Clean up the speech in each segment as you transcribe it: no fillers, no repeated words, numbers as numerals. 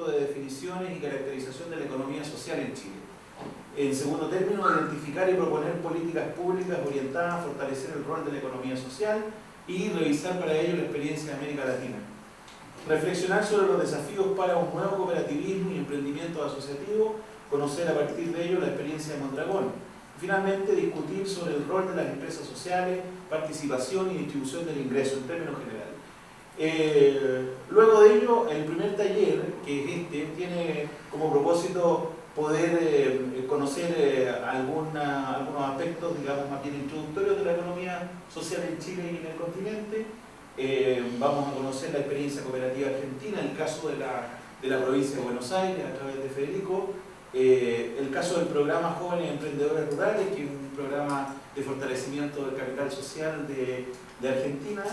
respecto de definiciones y caracterización de la economía social en Chile. En segundo término, identificar y proponer políticas públicas orientadas a fortalecer el rol de la economía social y revisar para ello la experiencia de América Latina. Reflexionar sobre los desafíos para un nuevo cooperativismo y emprendimiento asociativo, conocer a partir de ello la experiencia de Mondragón. Finalmente, discutir sobre el rol de las empresas sociales, participación y distribución del ingreso en términos generales. Luego de ello, el primer taller, que es este, tiene como propósito poder conocer algunos aspectos, digamos, más bien introductorios de la economía social en Chile y en el continente. Vamos a conocer la experiencia cooperativa argentina, el caso de la provincia de Buenos Aires a través de Federico, el caso del programa Jóvenes Emprendedores Rurales, que es un programa de fortalecimiento del capital social de Argentina,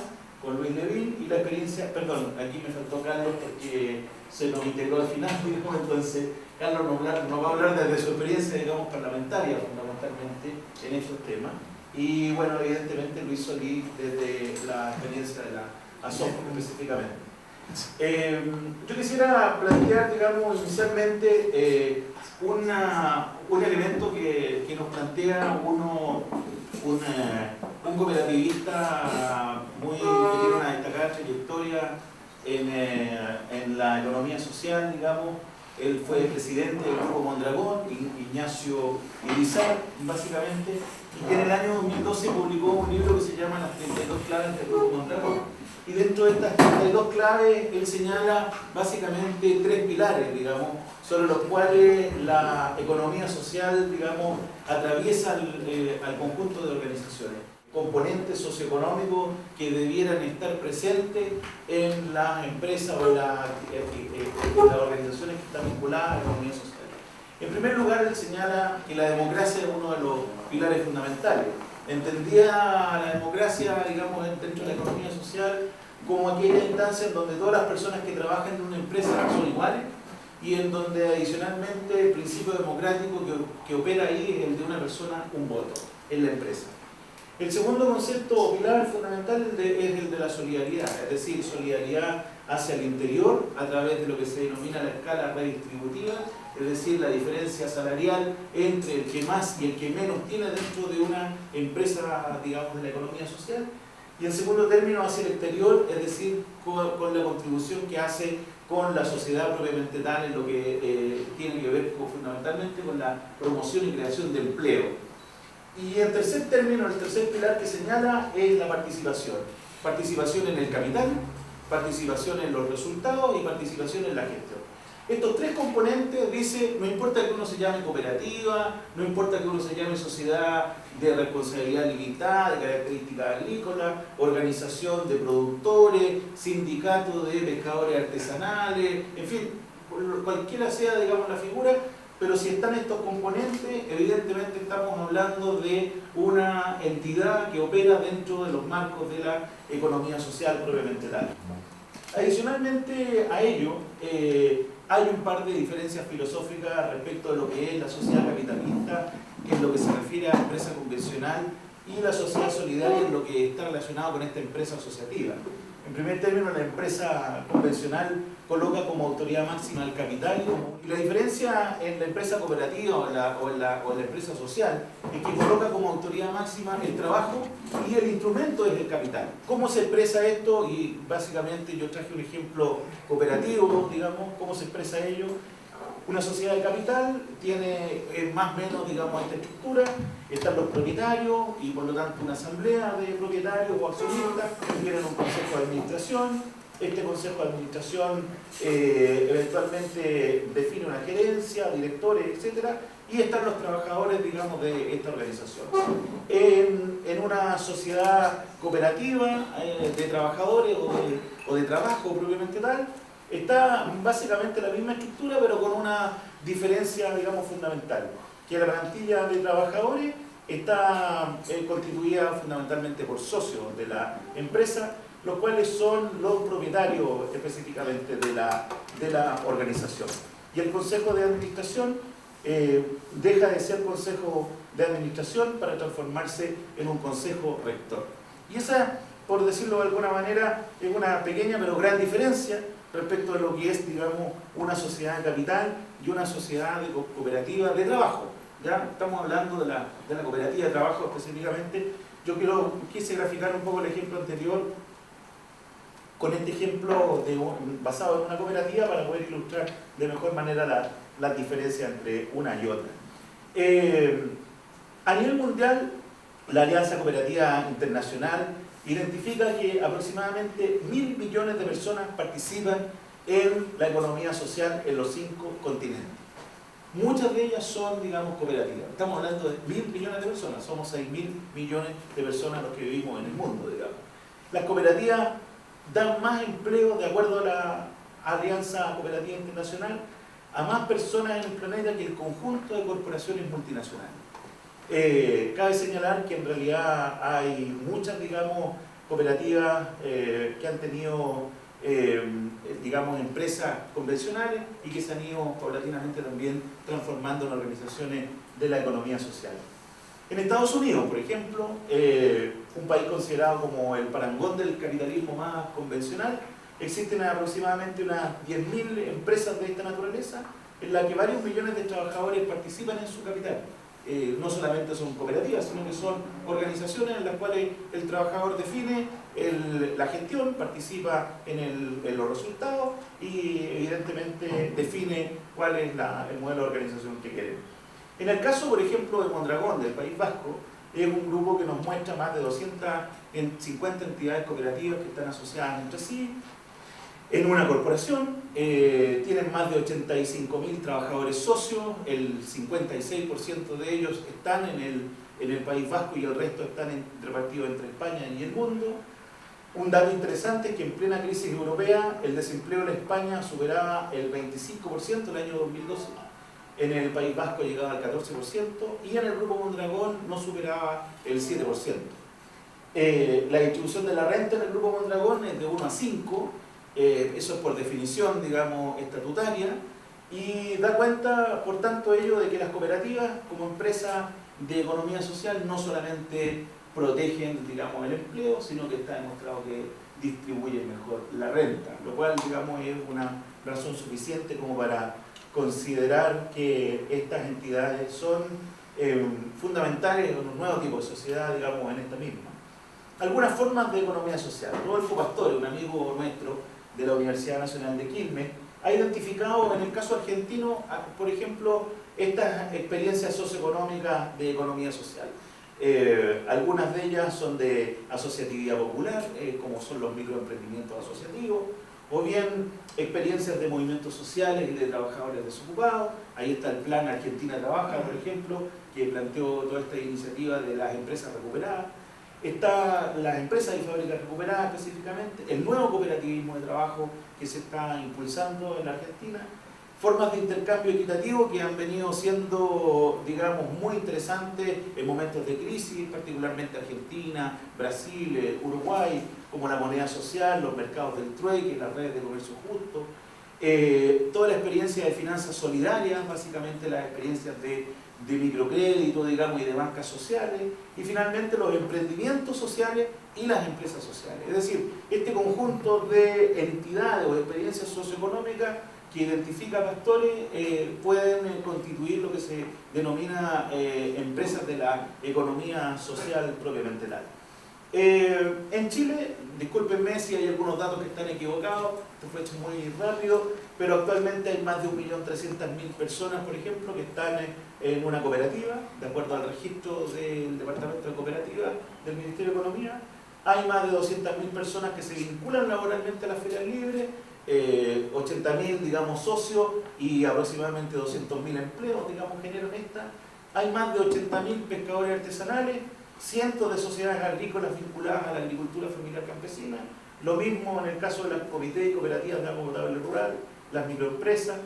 con Luis Levin, y la experiencia, perdón, aquí me faltó Carlos porque se nos integró al final, digamos, entonces Carlos nos va a hablar desde su experiencia, digamos, parlamentaria fundamentalmente en estos temas, y bueno, evidentemente Luis Solís desde la experiencia de la ASOP específicamente. Yo quisiera plantear, digamos, inicialmente un elemento que nos plantea un cooperativista que tiene una destacada trayectoria en la economía social, digamos. Él fue presidente del Grupo Mondragón, Ignacio Irizar, básicamente, y que en el año 2012 publicó un libro que se llama Las 32 claves del Grupo Mondragón. Y dentro de estas 32 claves, él señala básicamente 3 pilares, digamos, sobre los cuales la economía social, digamos, atraviesa al conjunto de organizaciones. Componentes socioeconómicos que debieran estar presentes en las empresas o en las organizaciones que están vinculadas a la economía social. En primer lugar, él señala que la democracia es uno de los pilares fundamentales. Entendía la democracia, digamos, dentro de la economía social como aquella instancia en donde todas las personas que trabajan en una empresa son iguales y en donde adicionalmente el principio democrático que opera ahí es el de una persona, un voto en la empresa. El segundo concepto o pilar fundamental es el de la solidaridad, es decir, solidaridad hacia el interior a través de lo que se denomina la escala redistributiva, es decir, la diferencia salarial entre el que más y el que menos tiene dentro de una empresa, digamos, de la economía social. Y en segundo término, hacia el exterior, es decir, con la contribución que hace con la sociedad propiamente tal en lo que tiene que ver fundamentalmente con la promoción y creación de empleo. Y el tercer término, el tercer pilar que señala es la participación. Participación en el capital, participación en los resultados y participación en la gestión. Estos 3 componentes, dice, no importa que uno se llame cooperativa, no importa que uno se llame sociedad de responsabilidad limitada, de características agrícolas, organización de productores, sindicato de pescadores artesanales, en fin, cualquiera sea, digamos, la figura, pero si están estos componentes, evidentemente estamos hablando de una entidad que opera dentro de los marcos de la economía social propiamente tal. Adicionalmente a ello, hay un par de diferencias filosóficas respecto de lo que es la sociedad capitalista, en lo que se refiere a la empresa convencional, y la sociedad solidaria en lo que está relacionado con esta empresa asociativa. En primer término, la empresa convencional coloca como autoridad máxima el capital, y la diferencia en la empresa cooperativa o en la empresa social es que coloca como autoridad máxima el trabajo y el instrumento es el capital. ¿Cómo se expresa esto? Y básicamente yo traje un ejemplo cooperativo, digamos, ¿cómo se expresa ello? Una sociedad de capital tiene más o menos, digamos, esta estructura, están los propietarios y por lo tanto una asamblea de propietarios o accionistas, tienen un consejo de administración, este consejo de administración eventualmente define una gerencia, directores, etc. Y están los trabajadores, digamos, de esta organización. En una sociedad cooperativa de trabajadores o de trabajo propiamente tal, está básicamente la misma estructura, pero con una diferencia, digamos, fundamental, que la plantilla de trabajadores está constituida fundamentalmente por socios de la empresa, los cuales son los propietarios específicamente de la organización. Y el consejo de administración deja de ser consejo de administración para transformarse en un consejo rector. Y esa, por decirlo de alguna manera, es una pequeña pero gran diferencia, respecto de lo que es, digamos, una sociedad de capital y una sociedad de cooperativa de trabajo. Ya estamos hablando de la cooperativa de trabajo específicamente. Yo quise graficar un poco el ejemplo anterior con este ejemplo basado en una cooperativa para poder ilustrar de mejor manera la diferencia entre una y otra. A nivel mundial, la Alianza Cooperativa Internacional identifica que aproximadamente 1.000 millones de personas participan en la economía social en los 5 continentes. Muchas de ellas son, digamos, cooperativas. Estamos hablando de 1.000 millones de personas, somos 6.000 millones de personas los que vivimos en el mundo, digamos. Las cooperativas dan más empleo, de acuerdo a la Alianza Cooperativa Internacional, a más personas en el planeta que el conjunto de corporaciones multinacionales. Cabe señalar que en realidad hay muchas, digamos, cooperativas que han tenido, digamos, empresas convencionales y que se han ido paulatinamente también transformando en organizaciones de la economía social. En Estados Unidos, por ejemplo, un país considerado como el parangón del capitalismo más convencional, existen aproximadamente unas 10.000 empresas de esta naturaleza en las que varios millones de trabajadores participan en su capital. No solamente son cooperativas, sino que son organizaciones en las cuales el trabajador define la gestión, participa en los resultados y evidentemente define cuál es el modelo de organización que quieren. En el caso, por ejemplo, de Mondragón, del País Vasco, es un grupo que nos muestra más de 250 entidades cooperativas que están asociadas entre sí en una corporación. Tienen más de 85.000 trabajadores socios, el 56% de ellos están en el País Vasco y el resto están repartidos entre España y el mundo. Un dato interesante es que en plena crisis europea el desempleo en España superaba el 25% el año 2012, en el País Vasco llegaba al 14% y en el Grupo Mondragón no superaba el 7%. La distribución de la renta en el Grupo Mondragón es de 1 a 5, eso es por definición, digamos, estatutaria, y da cuenta, por tanto, ello de que las cooperativas, como empresas de economía social, no solamente protegen, digamos, el empleo, sino que está demostrado que distribuyen mejor la renta, lo cual, digamos, es una razón suficiente como para considerar que estas entidades son fundamentales en un nuevo tipo de sociedad, digamos, en esta misma. Algunas formas de economía social. Rodolfo Pastore, un amigo nuestro de la Universidad Nacional de Quilmes, ha identificado en el caso argentino, por ejemplo, estas experiencias socioeconómicas de economía social. Algunas de ellas son de asociatividad popular, como son los microemprendimientos asociativos, o bien experiencias de movimientos sociales y de trabajadores desocupados. Ahí está el plan Argentina Trabaja, por ejemplo, que planteó toda esta iniciativa de las empresas recuperadas. Está las empresas y fábricas recuperadas específicamente, el nuevo cooperativismo de trabajo que se está impulsando en la Argentina, formas de intercambio equitativo que han venido siendo, digamos, muy interesantes en momentos de crisis, particularmente Argentina, Brasil, Uruguay, como la moneda social, los mercados del trueque, las redes de comercio justo, toda la experiencia de finanzas solidarias, básicamente las experiencias de microcrédito, digamos, y de bancas sociales, y finalmente los emprendimientos sociales y las empresas sociales. Es decir, este conjunto de entidades o de experiencias socioeconómicas que identifica Pastore pueden constituir lo que se denomina empresas de la economía social propiamente tal. En Chile, discúlpenme si hay algunos datos que están equivocados, esto fue hecho muy rápido, pero actualmente hay más de 1.300.000 personas, por ejemplo, que están en una cooperativa, de acuerdo al registro del Departamento de Cooperativa del Ministerio de Economía. Hay más de 200.000 personas que se vinculan laboralmente a las ferias libres, 80.000, digamos, socios y aproximadamente 200.000 empleos, digamos, generan esta. Hay más de 80.000 pescadores artesanales, cientos de sociedades agrícolas vinculadas a la agricultura familiar campesina, lo mismo en el caso de las comités y cooperativas de agua potable rural, las microempresas.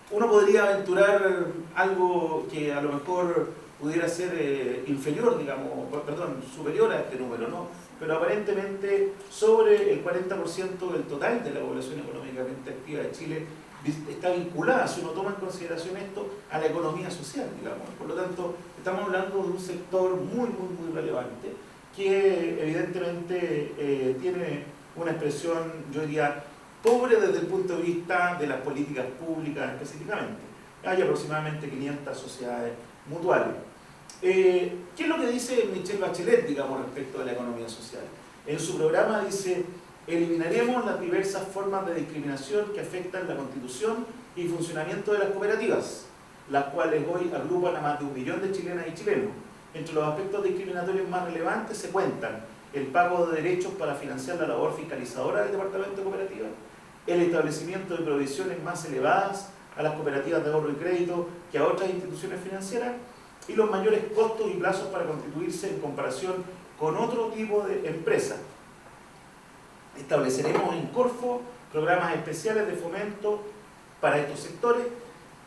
Uno podría aventurar algo que a lo mejor pudiera ser inferior, digamos, perdón, superior a este número, ¿no? Pero aparentemente sobre el 40% del total de la población económicamente activa de Chile está vinculada, si uno toma en consideración esto, a la economía social, digamos. Por lo tanto, estamos hablando de un sector muy relevante que evidentemente tiene una expresión, yo diría, pobre desde el punto de vista de las políticas públicas específicamente. Hay aproximadamente 500 sociedades mutuales. ¿Qué es lo que dice Michelle Bachelet, digamos, respecto de la economía social? En su programa dice: eliminaremos las diversas formas de discriminación que afectan la constitución y funcionamiento de las cooperativas, las cuales hoy agrupan a más de 1 millón de chilenas y chilenos. Entre los aspectos discriminatorios más relevantes se cuentan el pago de derechos para financiar la labor fiscalizadora del Departamento de Cooperativas, el establecimiento de provisiones más elevadas a las cooperativas de ahorro y crédito que a otras instituciones financieras, y los mayores costos y plazos para constituirse en comparación con otro tipo de empresas. Estableceremos en Corfo programas especiales de fomento para estos sectores,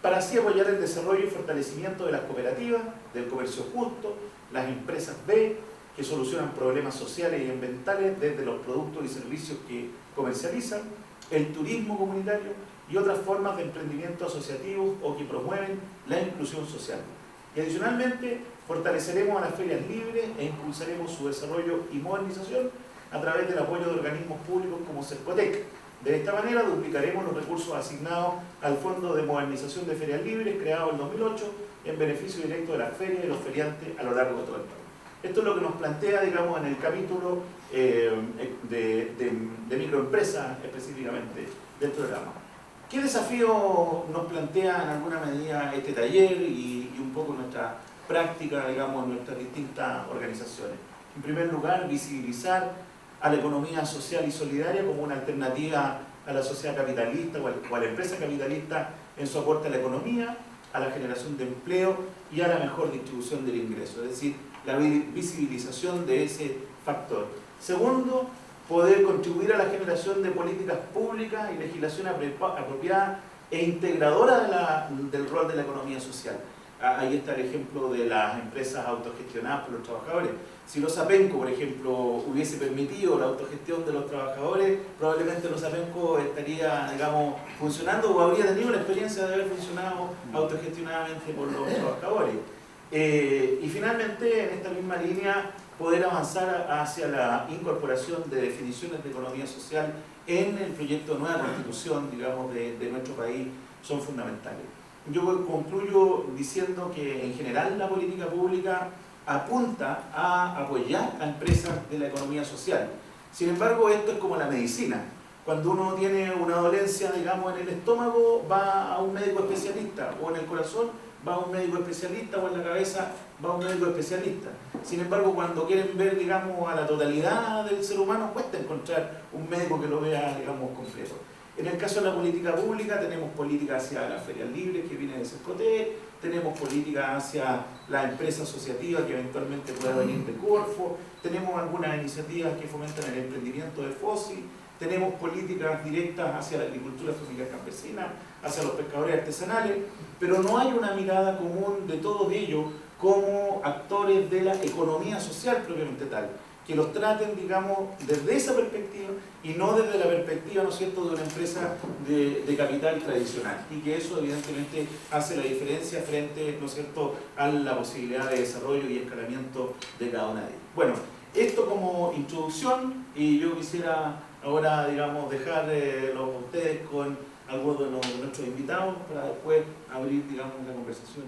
para así apoyar el desarrollo y fortalecimiento de las cooperativas, del comercio justo, las empresas B, que solucionan problemas sociales y ambientales desde los productos y servicios que comercializan, el turismo comunitario y otras formas de emprendimiento asociativo o que promueven la inclusión social. Y adicionalmente, fortaleceremos a las ferias libres e impulsaremos su desarrollo y modernización a través del apoyo de organismos públicos como Cercotec. De esta manera duplicaremos los recursos asignados al Fondo de Modernización de Ferias Libres, creado en 2008, en beneficio directo de las ferias y los feriantes a lo largo de todo el país. Esto es lo que nos plantea, digamos, en el capítulo de microempresas específicamente del programa. ¿Qué desafío nos plantea en alguna medida este taller y un poco nuestra práctica, digamos, en nuestras distintas organizaciones? En primer lugar, visibilizar a la economía social y solidaria como una alternativa a la sociedad capitalista o a la empresa capitalista en su aporte a la economía, a la generación de empleo y a la mejor distribución del ingreso, es decir, la visibilización de ese factor. Segundo, poder contribuir a la generación de políticas públicas y legislación apropiada e integradora del rol de la economía social. Ahí está el ejemplo de las empresas autogestionadas por los trabajadores. Si los APENCO, por ejemplo, hubiese permitido la autogestión de los trabajadores, probablemente los APENCO estaría, digamos, funcionando o habría tenido la experiencia de haber funcionado autogestionadamente por los trabajadores. Y finalmente, en esta misma línea, poder avanzar hacia la incorporación de definiciones de economía social en el proyecto de nueva constitución, digamos, de nuestro país, son fundamentales. Yo concluyo diciendo que en general la política pública apunta a apoyar a empresas de la economía social. Sin embargo, esto es como la medicina. Cuando uno tiene una dolencia, digamos, en el estómago, va a un médico especialista, o en el corazón va a un médico especialista, o en la cabeza va a un médico especialista. Sin embargo, cuando quieren ver, digamos, a la totalidad del ser humano, cuesta encontrar un médico que lo vea, digamos, completo. En el caso de la política pública, tenemos políticas hacia las ferias libres que viene de Cercotec, tenemos políticas hacia la empresa asociativa que eventualmente pueda venir de Corfo, tenemos algunas iniciativas que fomentan el emprendimiento de FOSI, tenemos políticas directas hacia la agricultura familiar campesina, hacia los pescadores artesanales, pero no hay una mirada común de todos ellos como actores de la economía social propiamente tal, que los traten, digamos, desde esa perspectiva y no desde la perspectiva, ¿no es cierto?, de una empresa de capital tradicional, y que eso evidentemente hace la diferencia frente, ¿no es cierto?, a la posibilidad de desarrollo y escalamiento de cada una de ellas. Bueno, esto como introducción, y yo quisiera ahora, digamos, dejarlos a ustedes con algunos de nuestros invitados para después abrir, digamos, la conversación.